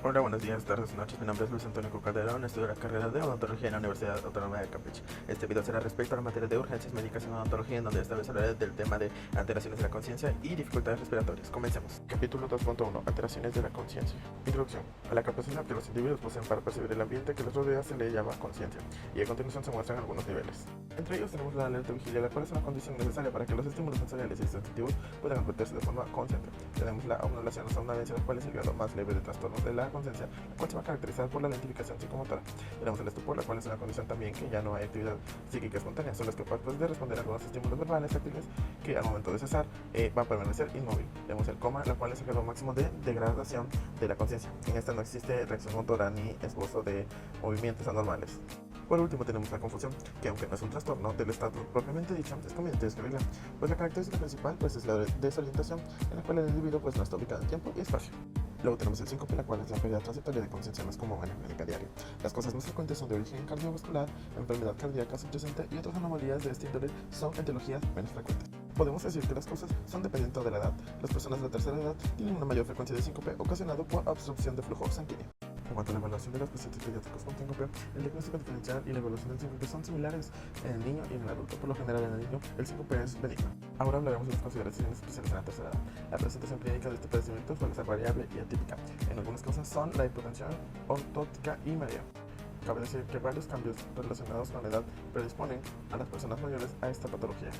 Hola, buenos días, tardes, noches. Mi nombre es Luis Antonio Calderón, estudio la carrera de odontología en la Universidad Autónoma de Campeche. Este video será respecto a la materia de urgencias médicas en odontología, en donde esta vez hablaré del tema de alteraciones de la conciencia y dificultades respiratorias. Comencemos. Capítulo 2.1. Alteraciones de la conciencia. Introducción. A la capacidad que los individuos poseen para percibir el ambiente que los rodea se le llama conciencia, y a continuación se muestran algunos niveles. Entre ellos tenemos la alerta vigilia, la cual es una condición necesaria para que los estímulos sensoriales y sensitivos puedan advertirse de forma consciente. Tenemos la omnolación o somnolencia, la cual es el grado más leve de trastornos de la conciencia, la cual se va a caracterizar por la identificación psicomotora. Tenemos el estupor, la cual es una condición también que ya no hay actividad psíquica espontánea, solo es capaz de responder a algunos estímulos verbales táctiles que al momento de cesar va a permanecer inmóvil. Tenemos el coma, la cual es el grado máximo de degradación de la conciencia. En esta no existe reacción motora ni esbozo de movimientos anormales. Por último tenemos la confusión, que aunque no es un trastorno del estado propiamente dicho, es conveniente describirla, pues la característica principal es la desorientación, en la cual el individuo no está ubicado en tiempo y espacio. Luego tenemos el síncope, la cual es la pérdida transitoria de conciencia más común en la clínica diaria. Las causas más frecuentes son de origen cardiovascular, enfermedad cardíaca subyacente y otras anomalías de este índole son etiologías menos frecuentes. Podemos decir que las causas son dependiendo de la edad. Las personas de la tercera edad tienen una mayor frecuencia de síncope ocasionado por obstrucción de flujo sanguíneo. En cuanto a la evaluación de los pacientes pediátricos con síncope, el diagnóstico diferencial y la evaluación del síncope son similares en el niño y en el adulto. Por lo general, en el niño, el síncope es benigno. Ahora hablaremos de las consideraciones especiales en la tercera edad. La presentación clínica de este padecimiento suele ser variable y atípica. En algunas causas son la hipotensión ortótica y mareo. Cabe decir que varios cambios relacionados con la edad predisponen a las personas mayores a esta patología.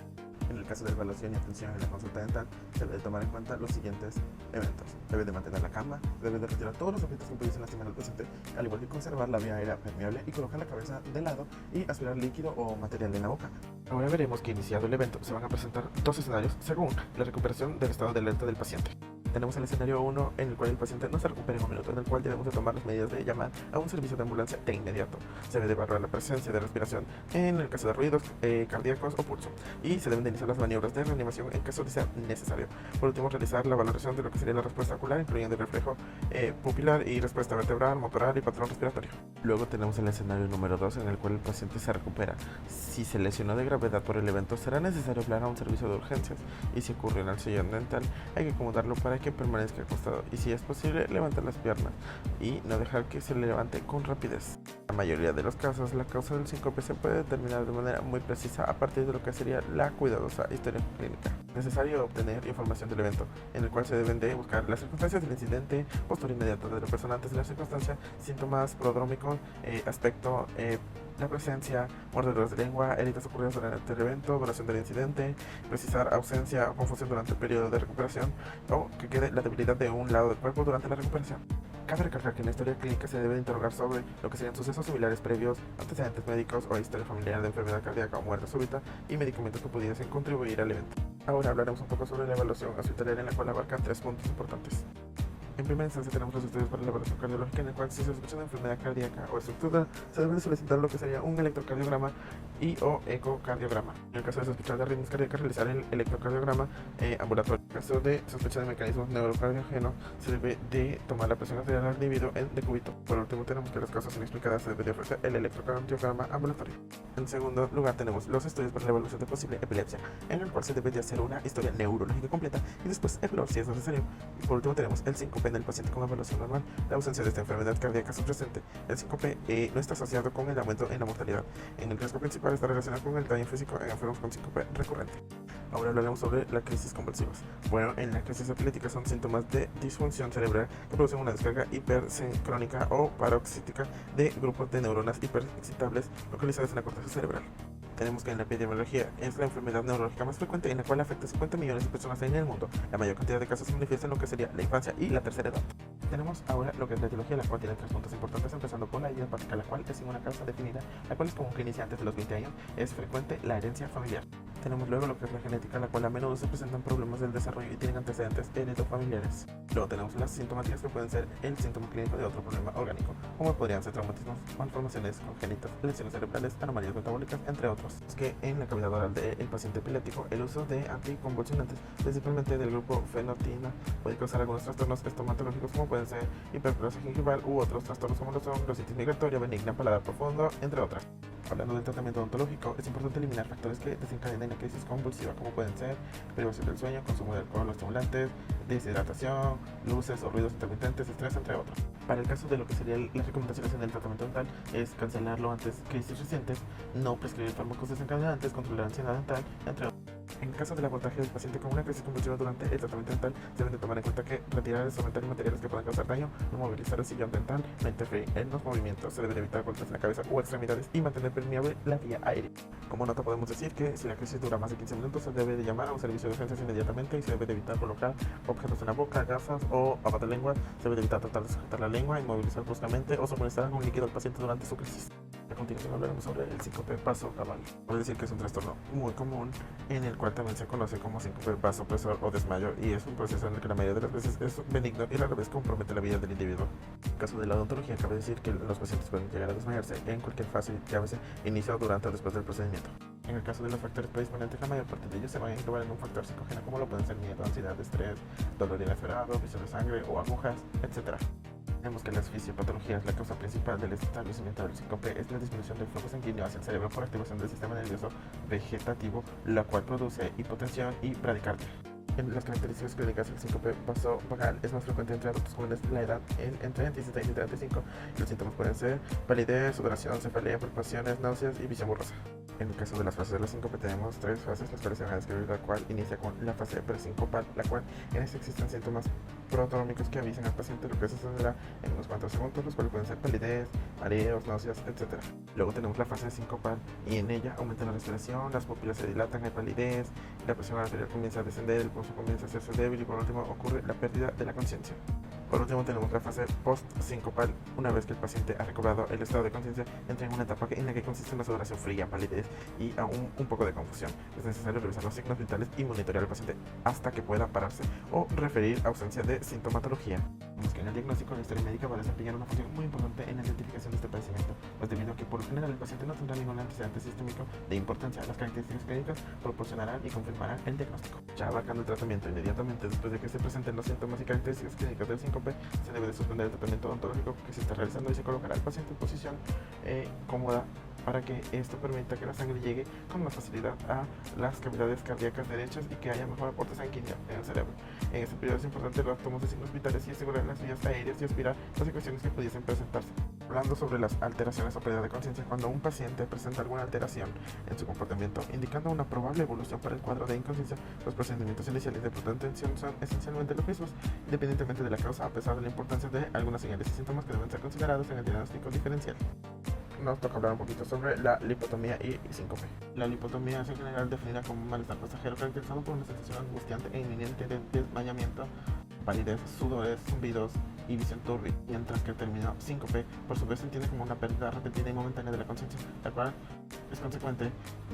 En el caso de evaluación y atención en la consulta dental, se debe tomar en cuenta los siguientes eventos. Debe de mantener la cama, debe de retirar todos los objetos que pudiesen lastimar al paciente, al igual que conservar la vía aérea permeable y colocar la cabeza de lado y aspirar líquido o material en la boca. Ahora veremos que iniciado el evento se van a presentar dos escenarios según la recuperación del estado de alerta del paciente. Tenemos el escenario 1, en el cual el paciente no se recupera en un minuto, en el cual debemos de tomar las medidas de llamar a un servicio de ambulancia de inmediato. Se debe de evaluar la presencia de respiración en el caso de ruidos cardíacos o pulso, y se deben de iniciar las maniobras de reanimación en caso de ser necesario. Por último, realizar la valoración de lo que sería la respuesta ocular, incluyendo el reflejo pupilar y respuesta vertebral, motoral y patrón respiratorio. Luego tenemos el escenario número 2, en el cual el paciente se recupera. Si se lesionó de gravedad por el evento, será necesario hablar a un servicio de urgencias, y si ocurre en el sillón dental, hay que acomodarlo para que permanezca acostado, y si es posible levantar las piernas y no dejar que se levante con rapidez. En la mayoría de los casos, la causa del síncope se puede determinar de manera muy precisa a partir de lo que sería la cuidadosa historia clínica. Es necesario obtener información del evento, en el cual se deben de buscar las circunstancias del incidente, postura inmediata de la persona antes de la circunstancia, síntomas prodrómicos, aspecto, la presencia, mordeduras de lengua, heridas ocurridas durante el evento, duración del incidente, precisar ausencia o confusión durante el periodo de recuperación, o que quede la debilidad de un lado del cuerpo durante la recuperación. Cabe recalcar que en la historia clínica se debe interrogar sobre lo que serían sucesos similares previos, antecedentes médicos o historia familiar de enfermedad cardíaca o muerte súbita, y medicamentos que pudiesen contribuir al evento. Ahora hablaremos un poco sobre la evaluación hospitalaria, en la cual abarcan 3 puntos importantes. En primera instancia tenemos los estudios para la evaluación cardiológica, en el cual si se sospecha de enfermedad cardíaca o estructura, se debe solicitar lo que sería un electrocardiograma y o ecocardiograma. En el caso de sospechar de arritmias cardíacas, realizar el electrocardiograma ambulatorio. En caso de sospecha de mecanismos neurocardiógenos, se debe de tomar la presión arterial al individuo en decúbito. Por último, tenemos que las causas son explicadas, se debe de ofrecer el electrocardiograma ambulatorio. En segundo lugar, tenemos los estudios para la evaluación de posible epilepsia, en el cual se debe de hacer una historia neurológica completa y después evaluar si es necesario. Y por último, tenemos el síncope en el paciente con evaluación normal, la ausencia de esta enfermedad cardíaca subyacente. El síncope no está asociado con el aumento en la mortalidad. En el riesgo principal está relacionado con el daño físico en enfermos con síncope recurrente. Ahora hablaremos sobre las crisis convulsivas. Bueno, en la crisis epiléptica son síntomas de disfunción cerebral que producen una descarga hipersincrónica o paroxística de grupos de neuronas hiperexcitables localizadas en la corteza cerebral. Tenemos que en la epidemiología es la enfermedad neurológica más frecuente, en la cual afecta a 50 millones de personas en el mundo. La mayor cantidad de casos se manifiestan en lo que sería la infancia y la tercera edad. Tenemos ahora lo que es la etiología, la cual tiene 3 puntos importantes, empezando por la idiopática, la cual es sin una causa definida, la cual es común que inicia antes de los 20 años, es frecuente la herencia familiar. Tenemos luego lo que es la genética, la cual a menudo se presentan problemas del desarrollo y tienen antecedentes heredofamiliares. Luego tenemos las sintomáticas, que pueden ser el síntoma clínico de otro problema orgánico, como podrían ser traumatismos, malformaciones congénitas, lesiones cerebrales, anomalías metabólicas, entre otros. Es que en la cavidad oral del paciente epiléptico, el uso de anticonvulsionantes, principalmente del grupo fenotina, puede causar algunos trastornos estomatológicos, como pueden ser hiperplasia gingival u otros trastornos como lo son glossitis migratoria benigna, paladar profundo, entre otras. Hablando del tratamiento odontológico, es importante eliminar factores que desencadenen la crisis convulsiva, como pueden ser privación del sueño, consumo de alcohol o estimulantes, deshidratación, luces o ruidos intermitentes, estrés, entre otros. Para el caso de lo que serían las recomendaciones en el tratamiento dental, es cancelarlo antes de crisis recientes, no prescribir fármacos desencadenantes, controlar ansiedad dental, entre otros. En el caso del abordaje del paciente con una crisis convulsiva durante el tratamiento dental, se deben de tomar en cuenta que retirar, desaumentar materiales que puedan causar daño, no movilizar el sillón dental, no interferir en los movimientos, se deben evitar golpes en la cabeza o extremidades y mantener permeable la vía aérea. Como nota podemos decir que si la crisis dura más de 15 minutos, se debe de llamar a un servicio de urgencias inmediatamente y se debe de evitar colocar objetos en la boca, gafas o abatalengua. Se debe de evitar tratar de sujetar la lengua, inmovilizar bruscamente o suministrar algún líquido al paciente durante su crisis. A continuación hablaremos sobre el síncope vasovagal. Puede decir que es un trastorno muy común en el cual también se conoce como síncope vasopresor o desmayo, y es un proceso en el que la mayoría de las veces es benigno y rara vez compromete la vida del individuo. En el caso de la odontología, cabe decir que los pacientes pueden llegar a desmayarse en cualquier fase, llámese inicio, durante o después del procedimiento. En el caso de los factores predisponentes, la mayor parte de ellos se van a englobar en un factor psicógeno, como lo pueden ser miedo, ansiedad, estrés, dolor inesperado, visión de sangre o agujas, etc. Vemos que las fisiopatologías, la causa principal del establecimiento del síncope es la disminución del flujo sanguíneo hacia el cerebro por activación del sistema nervioso vegetativo, la cual produce hipotensión y bradicardia. En las características clínicas, el síncope vasovagal es más frecuente entre adultos jóvenes de la edad entre 26 y 35. Los síntomas pueden ser palidez, sudoración, cefalea, preocupaciones, náuseas y visión borrosa. En el caso de las fases de la síncope tenemos tres fases, las cuales se van a describir, la cual inicia con la fase presincopal, la cual en esta existen síntomas prodrómicos que avisan al paciente lo que sucederá en unos cuantos segundos, los cuales pueden ser palidez, mareos, náuseas, etc. Luego tenemos la fase sincopal y en ella aumenta la respiración, las pupilas se dilatan, hay palidez, la presión arterial comienza a descender, el pulso comienza a hacerse débil y por último ocurre la pérdida de la conciencia. Por último tenemos la fase post-sincopal. Una vez que el paciente ha recobrado el estado de conciencia, entra en una etapa en la que consiste en la sudoración fría, palidez y aún un poco de confusión. Es necesario revisar los signos vitales y monitorear al paciente hasta que pueda pararse o referir ausencia de sintomatología. Vemos que en el diagnóstico la historia médica va a desempeñar una función muy importante en la identificación de este padecimiento, pues debido a que por lo general el paciente no tendrá ningún antecedente sistémico de importancia, las características clínicas proporcionarán y confirmarán el diagnóstico. Ya abarcando el tratamiento, inmediatamente después de que se presenten los síntomas y características clínicas del síncope, se debe de suspender el tratamiento odontológico que se está realizando y se colocará al paciente en posición cómoda para que esto permita que la sangre llegue con más facilidad a las cavidades cardíacas derechas y que haya mejor aporte sanguíneo en el cerebro. En este periodo es importante los tomos de signos vitales y asegurar las vías aéreas y aspirar las ecuaciones que pudiesen presentarse. Hablando sobre las alteraciones o pérdida de conciencia, cuando un paciente presenta alguna alteración en su comportamiento indicando una probable evolución para el cuadro de inconsciencia, los procedimientos iniciales de pronta atención son esencialmente los mismos, independientemente de la causa, a pesar de la importancia de algunas señales y síntomas que deben ser considerados en el diagnóstico diferencial. Nos toca hablar un poquito sobre la lipotomía y síncope. La lipotomía es en general definida como un malestar pasajero caracterizado por una sensación angustiante e inminente de desmayamiento, palidez, sudores, zumbidos y visión turbia, mientras que el término síncope por su vez se entiende como una pérdida repentina y momentánea de la conciencia, la cual es consecuente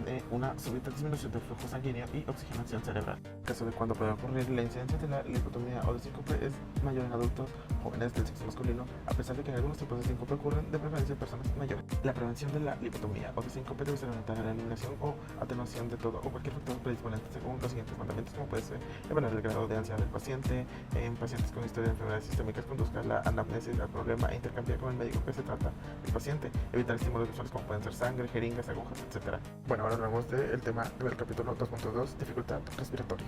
de una súbita disminución del flujo sanguíneo y oxigenación cerebral. En caso de cuando puede ocurrir, la incidencia de la lipotomía o de síncope es mayor en adultos jóvenes del sexo masculino, a pesar de que en algunos tipos de síncope ocurren de preferencia en personas mayores. La prevención de la lipotomía o de síncope debe ser orientada a la eliminación o atenuación de todo o cualquier factor predisponente según los siguientes mandamientos, como puede ser evaluar el grado de ansiedad del paciente. En pacientes con historia de enfermedades sistémicas, conduzca la anamnesis al problema e intercambiar con el médico que se trata el paciente, evitar estímulos visuales como pueden ser sangre, jeringas, agujas, etc. Bueno, ahora hablamos del tema del capítulo 2.2, dificultad respiratoria.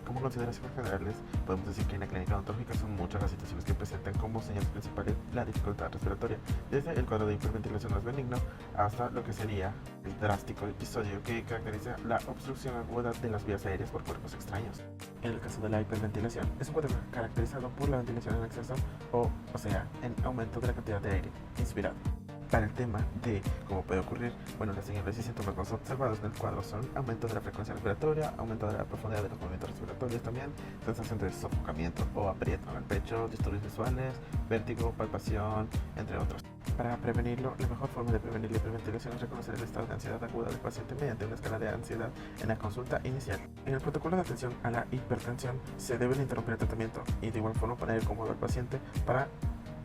Como consideraciones generales, podemos decir que en la clínica odontológica son muchas las situaciones que presentan como señales principales la dificultad respiratoria, desde el cuadro de hiperventilación más benigno hasta lo que sería el drástico episodio que caracteriza la obstrucción aguda de las vías aéreas por cuerpos extraños. En el caso de la hiperventilación, es un cuadro caracterizado por la ventilación en exceso o sea, en aumento de la cantidad de aire inspirado. Para el tema de cómo puede ocurrir, bueno, las señales y síntomas más observados en el cuadro son aumento de la frecuencia respiratoria, aumento de la profundidad de los movimientos respiratorios también, sensación de sofocamiento o aprieto en el pecho, disturbios visuales, vértigo, palpación, entre otros. Para prevenirlo, la mejor forma de prevenir la hiperventilación es reconocer el estado de ansiedad aguda del paciente mediante una escala de ansiedad en la consulta inicial. En el protocolo de atención a la hipertensión se debe interrumpir el tratamiento y de igual forma poner cómodo al paciente para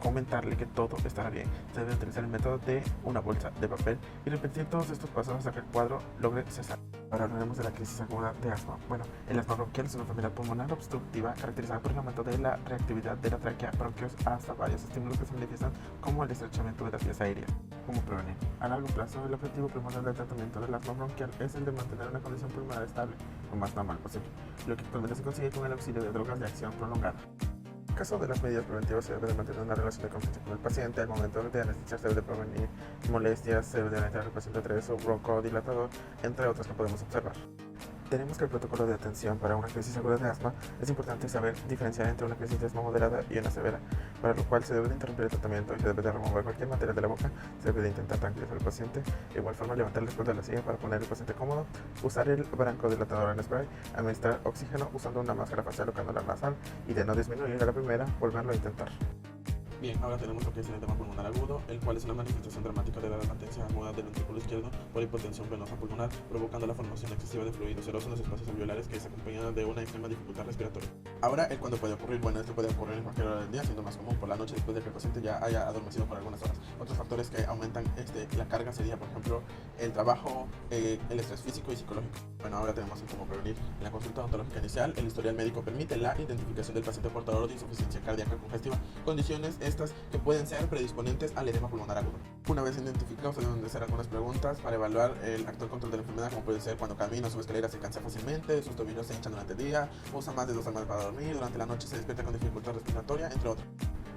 comentarle que todo estará bien. Se debe utilizar el método de una bolsa de papel y repetir todos estos pasos hasta que el cuadro logre cesar. Ahora hablaremos de la crisis aguda de asma. Bueno, el asma bronquial es una enfermedad pulmonar obstructiva caracterizada por el aumento de la reactividad de la tráquea, bronquios hasta varios estímulos que se manifiestan como el estrechamiento de las vías aéreas. ¿Cómo prevenir? A largo plazo, el objetivo primordial del tratamiento del asma bronquial es el de mantener una condición pulmonar estable lo más normal posible, lo que actualmente se consigue con el auxilio de drogas de acción prolongada. En caso de las medidas preventivas, se debe de mantener una relación de confianza con el paciente. Al momento de anestesiar se debe de prevenir molestias, se debe de anestesiar al paciente a través de un broncodilatador, entre otras que podemos observar. Tenemos que el protocolo de atención para una crisis aguda de asma es importante saber diferenciar entre una crisis de asma moderada y una severa, para lo cual se debe de interrumpir el tratamiento y se debe de remover cualquier material de la boca, se debe de intentar tranquilizar al paciente, de igual forma levantar la espalda de la silla para poner al paciente cómodo, usar el broncodilatador en spray, administrar oxígeno usando una máscara facial o cánula nasal y de no disminuir a la primera, volverlo a intentar. Bien, ahora tenemos lo que es el edema pulmonar agudo, el cual es una manifestación dramática de la latencia aguda del ventrículo izquierdo por hipotensión venosa pulmonar, provocando la formación excesiva de fluido seroso en los espacios alveolares que es acompañada de una extrema dificultad respiratoria. Ahora, el cuándo puede ocurrir, bueno, esto puede ocurrir en cualquier hora del día, siendo más común por la noche después de que el paciente ya haya adormecido por algunas horas. Otros factores que aumentan la carga sería, por ejemplo, el trabajo, el estrés físico y psicológico. Bueno, ahora tenemos cómo prevenir. En la consulta odontológica inicial, el historial médico permite la identificación del paciente portador de insuficiencia cardíaca congestiva, condiciones estas que pueden ser predisponentes al edema pulmonar agudo. Una vez identificados, se deben de hacer algunas preguntas para evaluar el actual control de la enfermedad, como puede ser cuando camina o sube escaleras se cansa fácilmente, sus tobillos se hinchan durante el día, usa más de 2 almohadas para dormir, durante la noche se despierta con dificultad respiratoria, entre otros.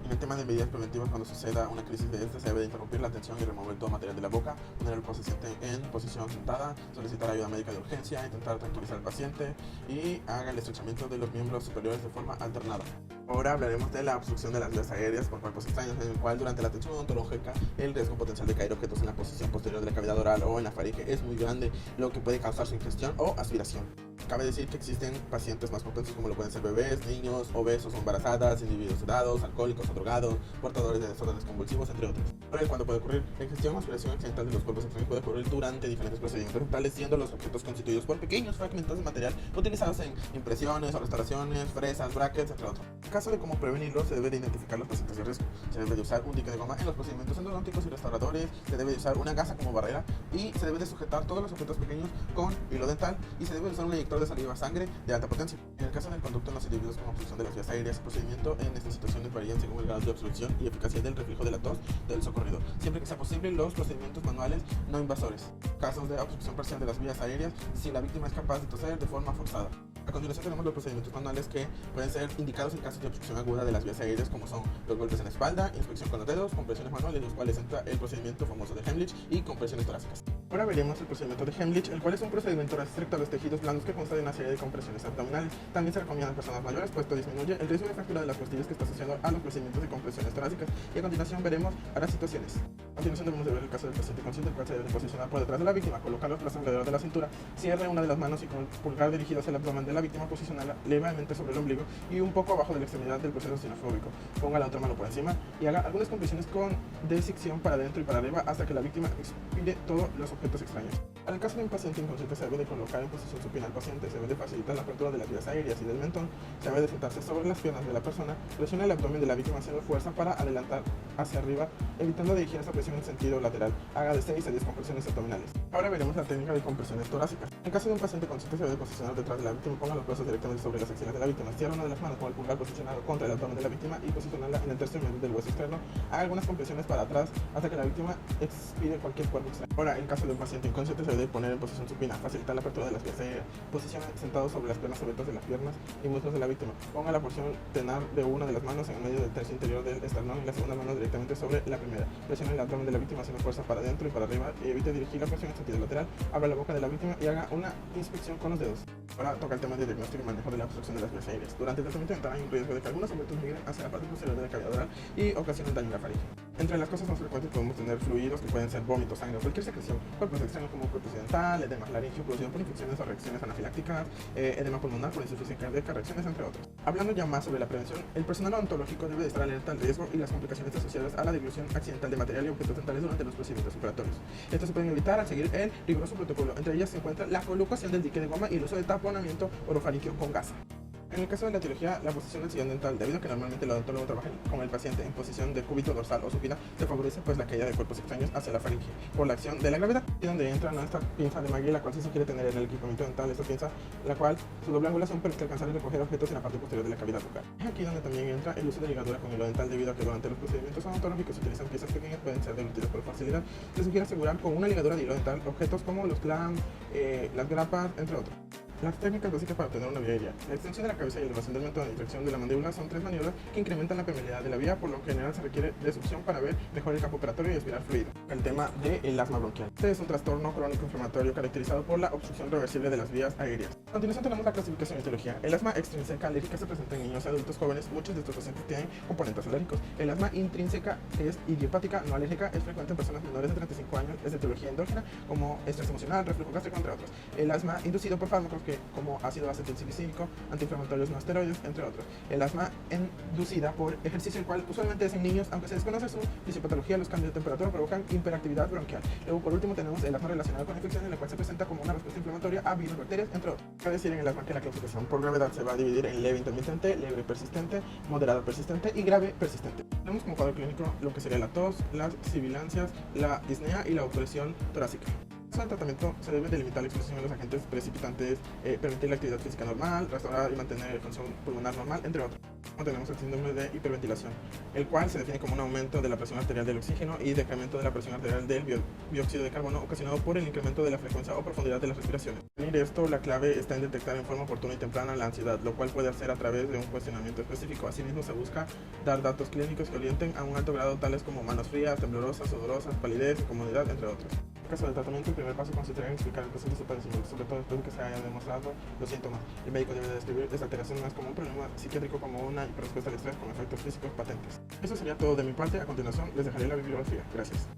En el tema de medidas preventivas, cuando suceda una crisis de esta, se debe de interrumpir la atención y remover todo material de la boca, poner al paciente en posición sentada, solicitar ayuda médica de urgencia, intentar tranquilizar al paciente y haga el estrechamiento de los miembros superiores de forma alternada. Ahora hablaremos de la obstrucción de las vías aéreas por cuerpos extraños, en el cual durante la atención odontológica el riesgo potencial de caer objetos en la posición posterior de la cavidad oral o en la faringe es muy grande, lo que puede causar su ingestión o aspiración. Cabe decir que existen pacientes más propensos como lo pueden ser bebés, niños, obesos o embarazadas, individuos sedados, alcohólicos o drogados, portadores de desórdenes convulsivos, entre otros. Ahora, cuando puede ocurrir la ingestión o aspiración accidental de los cuerpos extraños puede ocurrir durante diferentes procedimientos dentales, siendo los objetos constituidos por pequeños fragmentos de material utilizados en impresiones o restauraciones, fresas, brackets, entre otros. En caso de cómo prevenirlo, se debe de identificar los pacientes de riesgo. Se debe de usar un dique de goma en los procedimientos endodónticos y restauradores, se debe de usar una gasa como barrera y se debe de sujetar todos los objetos pequeños con hilo dental y se debe de usar un inyector de saliva sangre de alta potencia. En el caso del conducto en los individuos con obstrucción de las vías aéreas, el procedimiento en estas situaciones varían según el grado de obstrucción y eficacia del reflejo de la tos del socorrido, siempre que sea posible los procedimientos manuales no invasores. Casos de obstrucción parcial de las vías aéreas, si la víctima es capaz de toser de forma forzada. A continuación tenemos los procedimientos manuales que pueden ser indicados en casos de obstrucción aguda de las vías aéreas, como son los golpes en la espalda, inspección con los dedos, compresiones manuales, los cuales entra el procedimiento famoso de Heimlich y compresiones torácicas. Ahora veremos el procedimiento de Heimlich, el cual es un procedimiento restricto a los tejidos blandos que consta de una serie de compresiones abdominales. También se recomienda en personas mayores, puesto disminuye el riesgo de fractura de las costillas que está asociado a los procedimientos de compresiones torácicas. Y a continuación veremos las situaciones. A continuación debemos de ver el caso del paciente consciente, el cual se debe posicionar por detrás de la víctima, colocar los brazos alrededor de la cintura, cierre una de las manos y con el pulgar dirigido hacia el abdomen de la víctima, posicionarla levemente sobre el ombligo y un poco abajo de la extremidad del proceso sinofóbico. Ponga la otra mano por encima y haga algunas compresiones con desicción para adentro y para arriba hasta que la víctima expire todos los objetos extraños. En el caso de un paciente inconsciente, se debe de colocar en posición supina al paciente, se debe de facilitar la apertura de las vías aéreas y del mentón, se debe de sentarse sobre las piernas de la persona, presiona el abdomen de la víctima haciendo fuerza para adelantar hacia arriba, evitando dirigir esa presión en sentido lateral. Haga de 6 a 10 compresiones abdominales. Ahora veremos la técnica de compresiones torácicas. En caso de un paciente consciente, se debe posicionar detrás de la víctima, ponga los brazos directamente sobre las axilas de la víctima, cierra una de las manos con el pulgar posicionado contra el abdomen de la víctima y posicionarla en el tercio medio del hueso externo. Haga algunas compresiones para atrás hasta que la víctima expire cualquier cuerpo extraño. Ahora, en caso de un paciente inconsciente, se debe poner en posición supina, facilitar la apertura de las vías aéreas, posicione sentado sobre las piernas abiertas de las piernas y muslos de la víctima. Ponga la porción tenar de una de las manos en medio del tercio interior del esternón y la segunda mano directamente sobre la primera. Presione el abdomen de la víctima haciendo fuerza para adentro y para arriba y evite dirigir la presión en sentido lateral. Abra la boca de la víctima y haga una inspección con los dedos. Ahora toca el tema de diagnóstico y manejo de la obstrucción de las vías aéreas. Durante el tratamiento dental hay un riesgo de que algunos objetos migren hacia la parte posterior de la cavidad oral y ocasionen daño en la faringe. Entre las cosas más frecuentes podemos tener fluidos que pueden ser vómitos, sangre o cualquier secreción, cuerpos extraños como corpus dental, edema laringio producido por infecciones o reacciones anafilácticas, edema pulmonar por insuficiencia cardíaca, reacciones, entre otros. Hablando ya más sobre la prevención, el personal odontológico debe de estar alerta al riesgo y las complicaciones asociadas a la dilución accidental de material y objetos dentales durante los procedimientos operatorios. Esto se puede evitar al seguir el riguroso protocolo. Entre ellas se encuentra la colocación del dique de goma y el uso de taponamiento orofaringeo con gasa. En el caso de la etiología, la posición del sillón dental, debido a que normalmente el odontólogo trabaja con el paciente en posición de cúbito dorsal o supina, se favorece pues la caída de cuerpos extraños hacia la faringe por la acción de la gravedad, y donde entra nuestra pinza de Maggie, la cual se sugiere tener en el equipamiento dental. Esta pinza, la cual su doble angulación permite alcanzar y recoger objetos en la parte posterior de la cavidad bucal. Es aquí donde también entra el uso de ligadura con hilo dental, debido a que durante los procedimientos odontológicos se utilizan piezas pequeñas, pueden ser delutidas por facilidad. Se sugiere asegurar con una ligadura de hilo dental objetos como los clamps, las grapas, entre otros. Las técnicas básicas para obtener una vía aérea. La extensión de la cabeza y elevación del método de distracción de la mandíbula son tres maniobras que incrementan la permeabilidad de la vía, por lo que en general se requiere de succión para ver mejor el campo operatorio y aspirar fluido. El tema del asma bronquial. Este es un trastorno crónico inflamatorio caracterizado por la obstrucción reversible de las vías aéreas. A continuación tenemos la clasificación y etiología. El asma extrínseca alérgica se presenta en niños y adultos jóvenes. Muchos de estos pacientes tienen componentes alérgicos. El asma intrínseca es idiopática, no alérgica, es frecuente en personas menores de 35 años, es de etiología endógena, como estrés emocional, reflujo gástrico, entre otros. El asma inducido por fármacos como ácido acetilsalicílico, antiinflamatorios no esteroides, entre otros. El asma inducida por ejercicio, el cual usualmente es en niños, aunque se desconoce su fisiopatología. Los cambios de temperatura provocan hiperactividad bronquial. Luego, por último, tenemos el asma relacionado con infecciones, en la cual se presenta como una respuesta inflamatoria a virus, bacterias, entre otros. Cabe decir en el asma que la clasificación por gravedad se va a dividir en leve intermitente, leve persistente, moderado persistente y grave persistente. Tenemos como cuadro clínico lo que sería la tos, las sibilancias, la disnea y la opresión torácica. El tratamiento se debe delimitar la exposición a los agentes precipitantes, permitir la actividad física normal, restaurar y mantener la función pulmonar normal, entre otros. Tenemos el síndrome de hiperventilación, el cual se define como un aumento de la presión arterial del oxígeno y decremento de la presión arterial del dióxido de carbono, ocasionado por el incremento de la frecuencia o profundidad de las respiraciones. Para esto, la clave está en detectar en forma oportuna y temprana la ansiedad, lo cual puede hacer a través de un cuestionamiento específico. Asimismo, se busca dar datos clínicos que orienten a un alto grado, tales como manos frías, temblorosas, sudorosas, palidez, incomodidad, entre otros. En caso de tratamiento, el primer paso consistiría en explicar el proceso de su padecimiento, sobre todo después de que se hayan demostrado los síntomas. El médico debe describir esta alteración más como un problema psiquiátrico, como una respuesta al estrés con efectos físicos patentes. Eso sería todo de mi parte. A continuación les dejaré la bibliografía. Gracias.